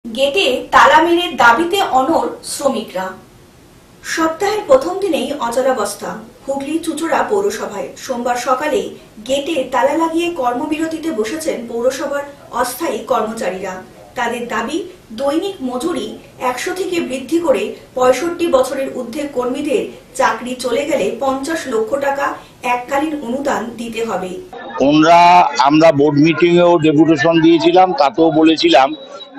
गेटे ताला मेरे दाबिते अनड़ श्रमिकरा। सप्ताहेर प्रथम दिनेई अचलाबस्था हुगली चुचुड़ा पौरसभाय। सोमवार सकाले गेटे ताला लागिए कर्मबिरतिते बसेছেন पौरसभार अस्थायी कर्मचारीरा। ताদের दाबी दैनिक मजुरी 100 থেকে বৃদ্ধি করে 65 বছরের ঊর্ধ্বে কর্মীদের চাকরি চলে গেলে 50 লক্ষ টাকা এককালীন অনুদান দিতে হবে। আমরা বোর্ড মিটিং এও ডেপুটেশন দিয়েছিলাম, তাতেও বলেছিলাম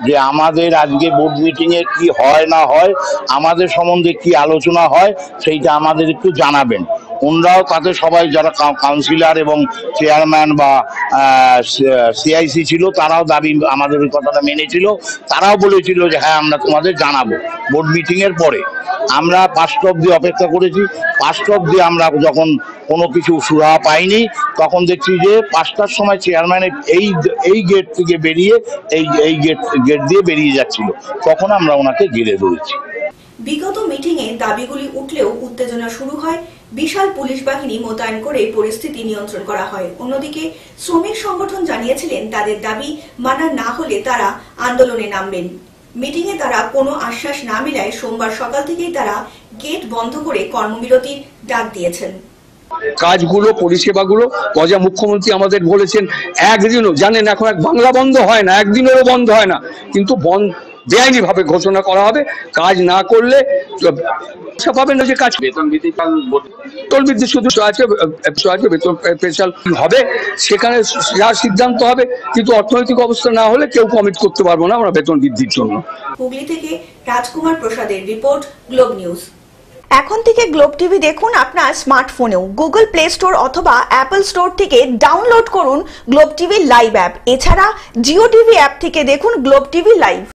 যে আমাদের আজকে বোর্ড মিটিং এ কি হয় না হয়, আমাদের সম্বন্ধে কি আলোচনা হয় সেইটা আমাদের একটু জানাবেন। ওনারাও তাতে সবাই যারা কাউন্সিলর এবং চেয়ারম্যান বা সিআইসি ছিল তারাও দাবি আমাদের ওই কথাটা মেনেছিল। তারাও বলেছিল যে হ্যাঁ আমরা তোমাদের জানাবো বোর্ড মিটিং এর পরে। আমরা 5টা অবধি অপেক্ষা করেছি। 5টা অবধি আমরা যখন কোনো কিছু সুরাহা পাইনি তখন দেখছি যে 5টার সময় চেয়ারম্যান এই গেট থেকে বেরিয়ে এই গেট দিয়ে বেরিয়ে যাচ্ছিল, তখন আমরা ওনাকে ঘিরে ধরেছি। বিগত মিটিং এ দাবিগুলি উঠলেও উত্তেজনা শুরু হয়। বিশাল পুলিশ বাহিনী মোতায়েন করে পরিস্থিতি নিয়ন্ত্রণ করা হয়। অন্যদিকে শ্রমিক সংগঠন জানিয়েছিলেন তাদের দাবি মানা না হলে তারা আন্দোলনে নামবেন। মিটিং এ তারা কোনো আশ্বাস না মেলায় সোমবার সকাল থেকেই তারা গেট বন্ধ করে কর্মবিরতির ডাক দিয়েছেন। কাজগুলো পরিষেবাগুলো গজা মুখ্যমন্ত্রী আমাদের বলেছেন একদিনও, জানেন এখন বাংলা বন্ধ হয় না, একদিনেরও বন্ধ হয় না, কিন্তু বেআইনি ভাবে ঘোষণা করা হবে। কাজ না করলে পাবেন না, যে কাজ বেতন বৃদ্ধি শুধু বেতন স্পেশাল হবে, সেখানে যার সিদ্ধান্ত হবে, কিন্তু অর্থনৈতিক অবস্থা না হলে কেউ কমিট করতে পারবো না আমরা বেতন বৃদ্ধির জন্য। হুগলি থেকে রাজকুমার প্রসাদের রিপোর্ট, গ্লোব নিউজ। এখন থেকে গ্লোব টিভি দেখুন আপনার স্মার্টফোনেও। গুগল প্লে স্টোর অথবা অ্যাপল স্টোর থেকে ডাউনলোড করুন গ্লোব টিভি লাইভ অ্যাপ। এছাড়া জিও টিভি অ্যাপ থেকে দেখুন গ্লোব টিভি লাইভ।